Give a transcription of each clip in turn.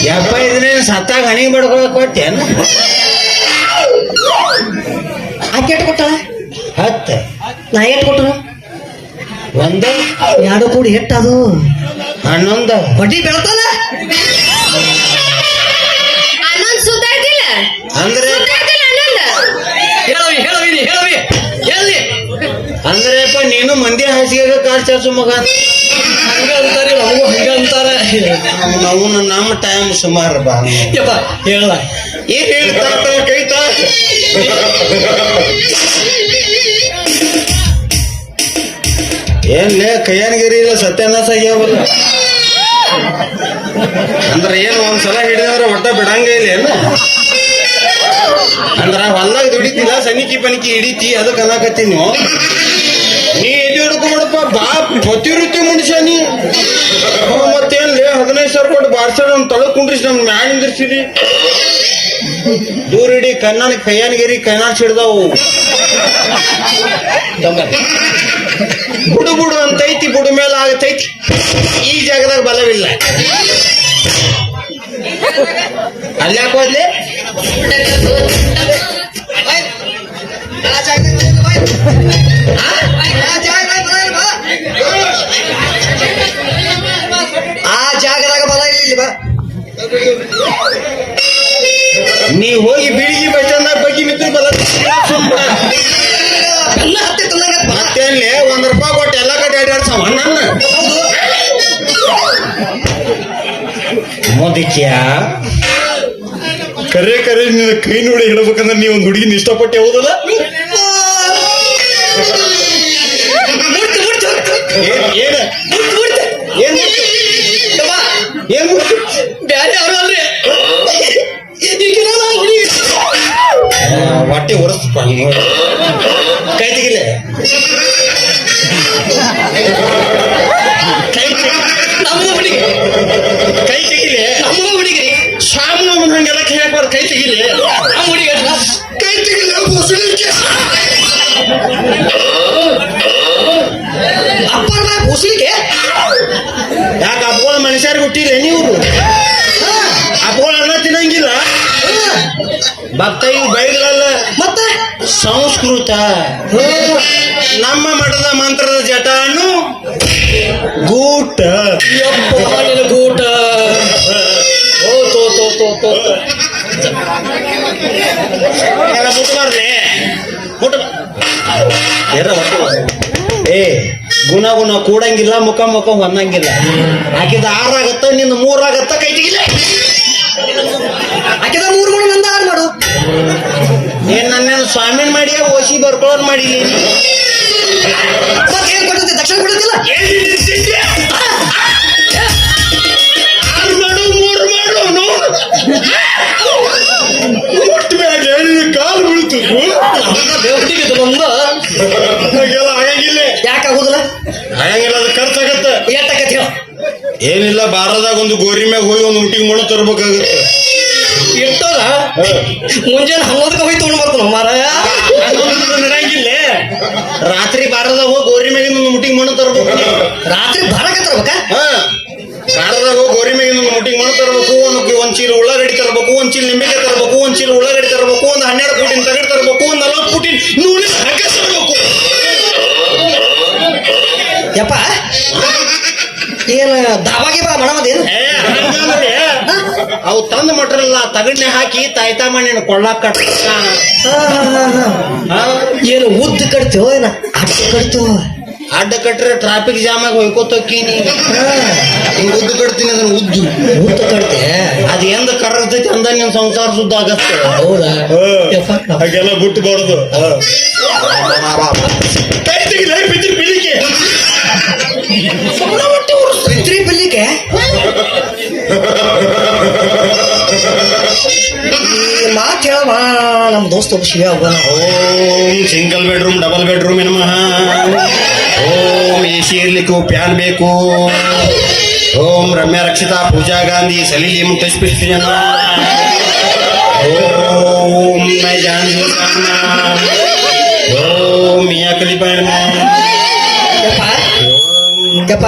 ಯಪ್ಪ ಇದನ್ನೇನು ಸತ್ತಾಗ ಹಣಿ ಬಡ್ಕೊಳಕ್ ಕೊಟ್ಟೇನು? ಆಕೆ ಎಟ್ ಕೊಟ್ಟ? 10. ನಾ ಎಟ್ ಕೊಟ್ಟರು? 1 ಎರಡು ಕೂಡಿ ಎಟ್ಟದು 11 ಬಡ್ಡಿ ಬೆಳ್ತಾನ ಅನ್ನೊಂದು ಸುತ್ತಾಡ್ತಿಲ್ಲ ಅಂದ್ರೆ ಹೇಳಿ ಅಂದ್ರೆಪ್ಪ ನೀನು ಮಂದಿ ಹಾಸಿಗೆ ಕಾರ್ ಚಾರ್ಸು ಮಗ ಹಂಗ ಅಂತಾರೆ, ನಮಗೂ ಹಂಗ ಅಂತಾರ. ನಾವು ನಮ್ಮ ಟೈಮ್ ಸುಮಾರು ಬಾ ಯಪ್ಪ ಹೇಳ ಏನ್ ಹೇಳ್ತಾರ ಕೈತಾ ಏನ್ಲೇ ಕೈಯಾನಗಿರಿ ಇಲ್ಲ ಸತ್ಯನಾಶ ಆಗ್ಯಾವಲ್ಲ. ಅಂದ್ರೆ ಏನು ಒಂದ್ಸಲ ಹಿಡಿದ್ರೆ ಒಟ್ಟ ಬಿಡಂಗ ಇಲ್ಲ ಏನು? ಅಂದ್ರ ಹೊಲ್ದಾಗ ದುಡಿತಿಲ್ಲ ಸನಿಕಿ ಪನಿಕಿ ಹಿಡಿತಿ ಅದಕ್ಕೆ ಅನ್ನಕತ್ತೀನಿ ನೀವು. ನೀ ಎಲ್ಲಿ ಹಿಡ್ಕೊಬಿಡಪ್ಪ ಬಾ ಗೊತ್ತಿರುತ್ತೆ ಮನುಷ್ಯ ನೀ. ಮತ್ತೇನ್ಲೇ 15,000 ಕೊಟ್ಟು ಬಾರ್ಸೋಣ ನಮ್ ತಳಕ್ ಕುಂಡ್ರಿಸಿ ನಮ್ ಮ್ಯಾಲ ನಿಂದಿರ್ಸಿರಿ. ದೂರ ಹಿಡಿ ಕೈಯಾನಗಿರಿ ಕೈನಾಡ್ಸಿ ಹಿಡ್ದಾವು. ಬುಡು ಬುಡು ಅಂತೈತಿ, ಬುಡು ಮೇಲೆ ಆಗತೈತಿ. ಈ ಜಾಗದಾಗ ಬಲವಿಲ್ಲ. ಅಲ್ಯಾಕ ಹೋದ್ಲೆ? ಆ ಜಾಗದಾಗ ಬಲ ಇಲ್ಲಿ ಬಾ. ನೀ ಹೋಗಿ ಬಿಳಿಗಿ ಬಸ್ ಸ್ಟ್ಯಾಂಡ್ ಬಗ್ಗೆ ನಿಂತು ಬಲ ಮತ್ತೇನ್ಲಿ ₹1 ಕೊಟ್ಟು ಎಲ್ಲ ಕಡೆ ಅಡ್ಯಾಡ್ಸವ ನನ್ನ ಮೋದಿಕ್ಯಾ. ಕರೆ ಕರೆ ನಿನ್ನ ಕೈ ನೋಡಿ ಹೇಳ್ಬೇಕಂದ್ರೆ ನೀ ಒಂದು ಹುಡುಗಿನ ಇಷ್ಟಪಟ್ಟೆ ಹೌದಲ್ಲ? ಹೊಟ್ಟೆ ಹೊರಸ್ಪ ಕೈ ತೆಗಿಲೆ. ಕೈ ತೆಗಿಲೆ. ಶಾಮು ಹಂಗೆಲ್ಲ ಕೇಳಬಾರ್ದು. ಕೈ ತೆಗಿಲೆ. ಕೈ ತೆಗಿಲೆ. ಮುಸ್ಲಿಗೆ ಯಾಕೆ ಅಪ್ಪಗಳ ಮನುಷ್ಯರಿಗೆ ಹುಟ್ಟಿಲ್ಲ ನೀವು? ಅಪ್ಪಗಳ ಅನ್ನ ತಿನ್ನಂಗಿಲ್ಲ. ಭಕ್ತ ಇವು ಬೈಗಳಲ್ಲ, ಮತ್ತೆ ಸಂಸ್ಕೃತ. ನಮ್ಮ ಮಠದ ಮಂತ್ರದ ಜಟಾನು ಗೂಟ. ಗೂಟ ಮುಟ್ಬಾರ್ಲೆ ಏ ಗುಣ ಗುಣ ಕೂಡಂಗಿಲ್ಲ, ಮುಖ ಮುಖ ಹೊನ್ನಂಗಿಲ್ಲ. ಆಕಿದ 6 ಆಗತ್ತ, ನಿಂದ 3 ಆಗತ್ತ. ಕೈ ತೆಗಿಲ್ಲ. ಆಕಿದ 3 ಗುಣ ನಂದ 6 ಮಾಡು. ಏನ್ ನನ್ನೇನು ಸ್ವಾಮಿನ್ ಮಾಡಿ ಓಸಿ ಬರ್ಕೊಳ್ಳೋನ್ ಮಾಡಿ ಏನ್ ಕೊಡುತ್ತೆ? ದಕ್ಷಿಣ ಕೊಡುತ್ತಿಲ್ಲ. 6 ಮಾಡು, 3 ಮಾಡು. ಕಾಲು ಬೀಳ್ತಿದ್ರು ಆಗಂಗಿಲ್ಲ. ಯಾಕಾಗುದಿಲ್ಲ? ಆಗಂಗಿಲ್ಲ, ಅದು ಖರ್ಚಾಗತ್ತ. ಎಷ್ಟಾಗತ್ತೆ ಹೇಳ? ಏನಿಲ್ಲ, ಬಾರದಾಗ ಒಂದು ಗೋರಿ ಮ್ಯಾಗ ಹೋಗಿ ಒಂದು ಊಟಿಗೆ ಮಾಡೋ ತರ್ಬೇಕಾಗತ್ತೆ. ಇರ್ತದ ಮುಂಜಾನೆ 11ಕ್ಕೆ ಹೋಗಿ ತಗೊಂಡ್ ಬರ್ತಾನ ಮಾರಾಯ. ನಡೆಯಂಗಿಲ್ಲ. ರಾತ್ರಿ ಬಾರದಾಗ ಹೋಗಿ ಗೋರಿ ಮ್ಯಾಗಿನ ಒಂದು ಮುಟ್ಟಿಗೆ ಮಾಡೋ ತರ್ಬೇಕು. ರಾತ್ರಿ ಬಾರಕ್ಕೆ ತರ್ಬೇಕ? ಬಾರದಾಗ ಹೋಗಿ ಗೋರಿ ಮ್ಯಾಗಿನ ಒಂದು ಮುಟ್ಟಿಗೆ ಮಾಡೋ ತರ್ಬೇಕು. ಒಂದ್ ಚೀಲ ಉಳ್ಳಾಗಡ್ಡಿ ತರ್ಬೇಕು, ಒಂದ್ ಚೀಲ ನಿಂಬೆಕಾಯಿ ತರ್ಬೇಕು, ಒಂದ್ ಚೀಲ ಉಳ್ಳಾಗಡ್ಡಿ ತರ್ಬೇಕು, ಒಂದು 12 ಪುಟಿನ ತಗಡ್ ತರ್ಬೇಕು, ಒಂದು 40 ಪುಟಿನ ನೂನೆ ಹಾಕ ತರ್ಬೇಕು. ಯಪ್ಪ ಏನ ದಾಬಾಗಿ ಬಾ ಮಾಡಮದೇನು? ಅವು ತಂದ ಮಟ್ರಲ್ಲ ತಗಡ್ನೆ ಹಾಕಿ ತಾಯ್ತಾ ಮಣ್ಣಿನ ಕೊಳ್ಳಾಕ ಏನು ಉದ್ದ ಕಟ್ತೀವೋ ಏನ ಅಡ್ಡ ಕಟ್ತೀವೋ? ಅಡ್ಡ ಕಟ್ರೆ ಟ್ರಾಫಿಕ್ ಜಾಮ್ ಆಗಿ ಹೊಯ್ಕೋತಕ್ಕೀನಿ. ಹಿಂಗ ಉದ್ದು ಕಟ್ತೀನಿ, ಅದನ್ನ ಉದ್ದು ಕಟ್ತೆ. ಅದ್ ಎಂದ ಕರಗ್ತೈತಿ ಅಂದ ನಿನ್ ಸಂಸಾರ ಸುದ್ದ ಆಗತ್ತೆ. ಹೌದಾ? ಹಾಗೆಲ್ಲ ಬಿಟ್ಟಬಾರ್ದು. ಕೈ ತೆಗಿಲ ಬಿದ್ರಿ ಬೆಳಿಗ್ಗೆ ಬಿದ್ರಿ ಬೆಳಿಗ್ಗೆ ಮಾತು ಹೇಳವ. ನಮ್ಮ ದೋಸ್ತ ಒಬ್ಬ ಶಿವ ಹೋಗೋಣ. ಓಂ ಸಿಂಗಲ್ ಬೆಡ್ರೂಮ್, ಡಬಲ್ ಬೆಡ್ರೂಮ್ ಏನಮ್ಮ. ಓಂ AC ಇರ್ಲಿಕ್ಕೂ ಫ್ಯಾನ್ ಬೇಕು. ಓಂ ರಮ್ಯಾ ರಕ್ಷಿತಾ ಪೂಜಾ ಗಾಂಧಿ ಸಲೀಂ ಟಸ್ಪಿಸ್ಟಿಯನ್ ಓಂ ಮೈ ಜಾನ್ ಓಂ ಮಿಯಾ ಕಲಿಪಾಯಣ ಯಪ್ಪ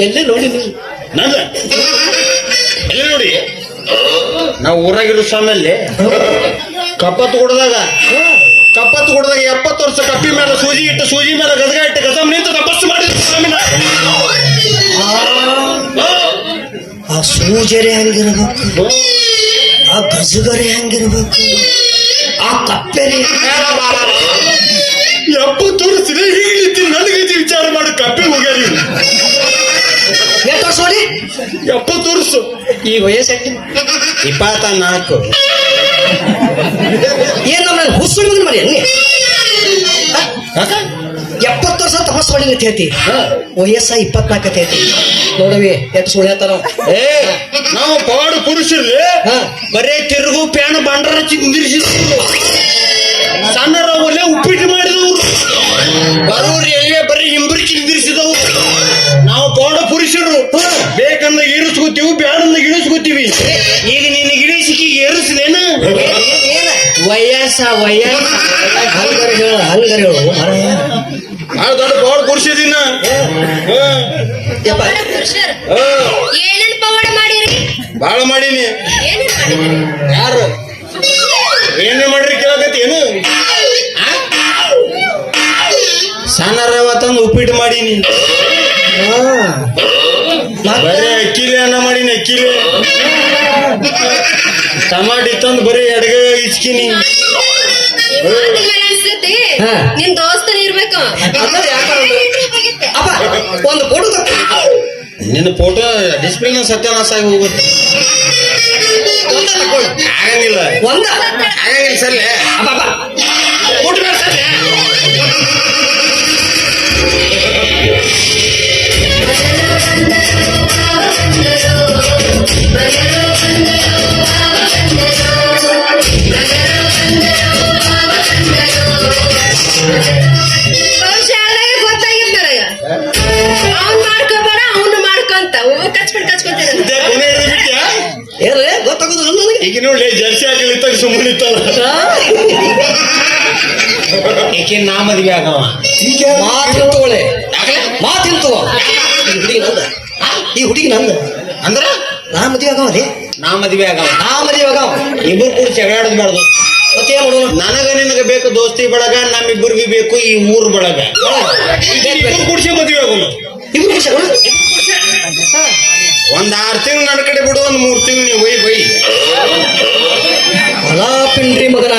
ಎಲ್ಲೇ ನೋಡಿ ನೀವು ನಂದ ಎಲ್ಲಿ ನೋಡಿ ನಾವು ಊರಾಗಿರೋ ಸ್ವಾಮಿಯಲ್ಲಿ ಕಪ್ಪತ್ತು ಕೊಡದಾಗ 70 ವರ್ಷ ಕಪ್ಪಿ ಮೇಲೆ ಸೂಜಿ ಇಟ್ಟು ಸೂಜಿ ಮೇಲೆ ಗದಗ ಇಟ್ಟು ಗದಮ್ ನಿಂತು ತಪಸ್ಸು ಮಾಡಿದ್ರು ಸ್ವಾಮಿನ. ಆ ಸೂಜರೆ ಹೆಂಗಿರ್ಬೇಕು, ಆ ಗಜಗರೆ ಹೆಂಗಿರ್ಬೇಕು, ಆ ಕಪ್ಪೆರೆ 70 ವರ್ಷದ ಹೀಗಿತ್ತು ನನಗೆ ವಿಚಾರ ಮಾಡಿ ಕಪ್ಪಿ ಹೋಗ್ಯಾರಿ. ಎಷ್ಟು ವರ್ಷ ನೋಡಿ 70 ವರ್ಷ. ಈ ವಯಸ್ಸು 24. ಏನ್ ನಮ್ಮ ಹುಸ್ಸು ಮರಿ ಅನ್ನಿ 70 ವರ್ಷ ತಪಸ್ ಮಾಡಿ ಅಂತ ಹೇಳ್ತಿ, ವಯಸ್ಸ 24 ಅಂತ ಹೇಳ್ತಿ. ನೋಡವಿ ಎಷ್ಟು ಸುಳ್ಳು ಹೇಳ್ತಾರ. ನಾವು ಪಾಡು ಪುರುಷರು ಬರೇ ತಿರುಗು ಪ್ಯಾನ ಬಂಡರ ಚಿಂದಿರಿಸಿದ್ರು, ಸಣ್ಣರ ಒಲೆ ಉಪ್ಪಿಟ್ಟು ಮಾಡಿದವರು, ಬರೋರು ಎಲ್ಲೇ ಬರೀ ಹಿಂಬರಿ ಚಿಂದಿರಿಸಿದವು. ನಾವು ಪಾಡು ಪುರುಷರು ಬೇಕಂದ ಇಳಿಸ್ಕೋತೀವಿ, ಬ್ಯಾಡಂದ ಇಳಿಸ್ಕೋತೀವಿ. ಈಗ ನಿನ್ನ ಇಳಿಸಿಕೆ ಏರಿಸಿದೇನು ವಯಸ್ಸ ಹಂಗರೆ ಹೇಳು ದೊಡ್ಡ ಪಾಡು ಪುರುಷದಿನ. ಯಪ್ಪ ಪುರುಷರು ಏನೇನ್ ಪವಾಡ ಮಾಡಿರಿ? ಬಾಳ ಮಾಡೀನಿ. ಏನೇನ್ ಮಾಡಿರಿ? ಯಾರು ಏನೇ ಮಾಡ್ರಿ ಕೇಳಕತ್ತಿ ಏನು? ಸಣ್ಣರವ ತಂದು ಉಪ್ಪಿಟ್ಟು ಮಾಡೀನಿ, ಬರೀ ಅಕ್ಕಿಲೆ ಅನ್ನ ಮಾಡೀನಿ. ಅಕ್ಕಿಲೆ ಟಮಾಟಿ ತಂದು ಬರೀ ಎಡಗ ಇಚ್ಕಿನಿ. ಅನ್ಸತಿ ನಿನ್ ದೋಸ್ತನ ಇರ್ಬೇಕು. ಅಪ್ಪ ಒಂದು ಫೋಟೋ ನಿನ್ನ ಫೋಟೋ ಡಿಸ್ಪ್ಲೇನ ಸತ್ಯನಾಶ ಆಗಿ ಹೋಗುತ್ತೆ. ಆಗಂಗಿಲ್ಲ ಒಂದ ಆಗಂಗಿಲ್ಲ ಸರ್. ಅಪ್ಪ ಫೋಟೋ ಸರ್ ಶಾಲೆಗೆ ಗೊತ್ತಾಗಿತ್ತು ನನಗ. ಅವ್ನ್ ಮಾಡ್ಕೋಬೇಡ, ಅವ್ನು ಮಾಡ್ಕೊಂತ ಕಚ್ಕೊಂತೀರ. ಏನ್ರಿ ಗೊತ್ತಾಗೋದು ನನಗೆ. ಈಗ ನೋಡಿ ಜರ್ಸಿ ಹಾಕಲಿತ್ತಾಗ ಸುಮ್ಮನೆ ಇತ್ತಲ್ಲ. ಏಕೆ ನಾ ಮದ್ವೆ ಆಗವ ಮಾತಿಂತೋಳೆ ಮಾತಿಂತವ ಈ ಹುಡುಗಿ ನಂದ ಅಂದ್ರ ನಾ ಮದುವೆ ಆಗವರಿ, ನಾ ಮದ್ವೆ ಆಗವ. ನಾ ಮದುವೆ ಆಗವ. ಇಬ್ಬರು ಕೂಡ ಜಗಾಡೋದು ಬೇಡದು. ಮತ್ತೆ ಏನ್ ಮಾಡೋಣ? ನನಗ ನಿನಗ ಬೇಕು ದೋಸ್ತಿ ಬಳಗ, ನಮ್ಮಿಬ್ಬರಿಗೂ ಬೇಕು ಈ ಊರ್ ಬಳಗ. ಇಬ್ಬರು ಕುಡ್ಸಿ ಮದ್ವೆ ಆಗೋಣ. ಇಬ್ರು ಖುಷಿ ಒಂದ್ 6 ತಿಂಗಳು ನನ್ನ ಕಡೆ ಬಿಡು, ಒಂದ್ 3 ತಿಂಗಳು ನೀವು ಬೈ ಹೊಲ ಪಿಂಡ್ರಿ ಮಗನ.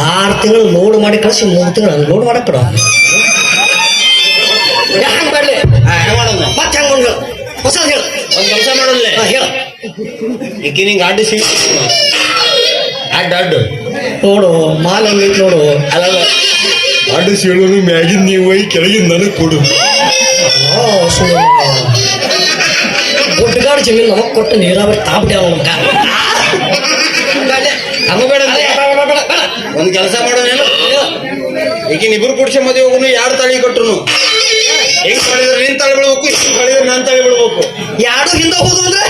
6 ತಿಂಗಳು ಲೋಡ್ ಮಾಡಿ ಕಳಿಸಿ 3 ತಿಂಗಳು ಲೋಡ್ ಮಾಡಕ್ ಬಿಡ. ಹೆಂಗ್ ಮಾಡ್ಲಿ ಮಾಡೋದು? ಮತ್ತೆ ಹೆಂಗ್ ಮಾಡೋದು? ಹೊಸ ಹೇಳು. ಒಂದ್ ಕೆಲಸ ಮಾಡಲ್ಲ, ಹೇಳ ಈಕಿ ನಿಂಗೆ ಅಡ್ಡು ಸಿಗ ಅಡ್ಡು ನೋಡು ಮಾಲ್ ಹಂಗೈತಿ ನೋಡು. ಅಲ್ಲ ಅಡ್ಡು ಸೀಳೋನು ಮ್ಯಾಗಿನ್ ನೀವು ಒಯ್ ಕೆಳಗಿನ ನನಗ್ ಕೊಡು. ಗುಡ್ಡಗಾಡು ಜಮೀನು ನಮಗ್ ಕೊಟ್ಟು ನೀರಾವರಿ ತಾಬಿಡಿ ಅವನ ಬೇಡ. ಒಂದ್ ಕೆಲಸ ಮಾಡೋಣ, ಈಗಿನ ಇಬ್ರು ಕುಡ್ಸಿ ಮದುವೆ ಹೋಗುನು. 2 ತಾಳಿ ಕೊಟ್ರು ಹೆಂಗ್ ಮಾಡಿದ್ರೆ ನೀನ್ ತಾಳಿ ಬಿಡ್ಬೇಕು, ಹಿಂಗ್ ಮಾಡಿದ್ರೆ ನಾನ್ ತಾಳಿ ಬಿಡ್ಬೇಕು. ಯಾರು ಹಿಂದೆ ಹೋದು ಅಂದ್ರೆ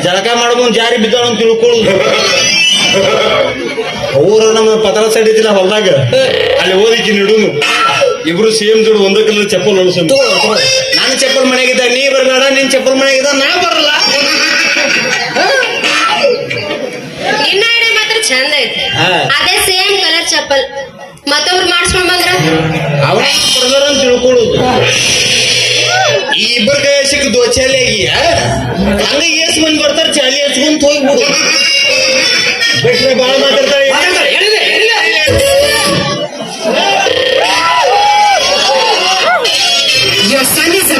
ಜಳಕ ಮಾಡ್ಬೋದು, ಜಾರಿ ಬಿದ್ದಾಳ ಅಂತ ತಿಳ್ಕೊಳ್ಳುದು. ಊರ ನಮ್ಮ ಪತ್ರ ಸಡಿತಿಲ್ಲ ಹೊಲ್ದಾಗ, ಅಲ್ಲಿ ಓದಿಕ್ಕಿ ನಿಡುನು. ಇಬ್ರು ಸೇಮ್ ಜೋಡು ಒಂದ ಕಲರ್ ಚಪ್ಪಲ್ ಅನ್ಸು. ನಾನು ಚಪ್ಪಲ್ ಮನೆಗಿದ್ದ ನೀ ಬರಬೇಡ, ನಿನ್ ಚಪ್ಪಲ್ ಮನೆಗಿದ್ದ ನಾ ಬರಲ್ಲ. ನಿನ್ನ ಐಡಿಯಾ ಮಾತ್ರ ಚಂದ ಐತಿ. ಅದೇ ಸೇಮ್ ಕಲರ್ ಚಪ್ಪಲ್ ಮತ್ತೊಬ್ರು ಮಾಡಿಸ್ಕೊಂಡ್ ಬಂದ್ರ ಅವ್ರ ಅಂತ ತಿಳ್ಕೊಳ್ಳುದು. ಈ ಇಬ್ಬರ ಕೈ ಸಿಕ್ಕ ದೋಚಾಲಿ ಆಗಿ ಹಂಗ ಎಸ್ ಮಂದಿ ಬರ್ತಾರ, ಚಾಲಿ ಹಚ್ಕೊಂತ ಹೋಗ್ಬಿಡು. ಬಿಟ್ರೆ ಬಾಳ ಮಾತಾಡ್ತಾರೆ. Your son is a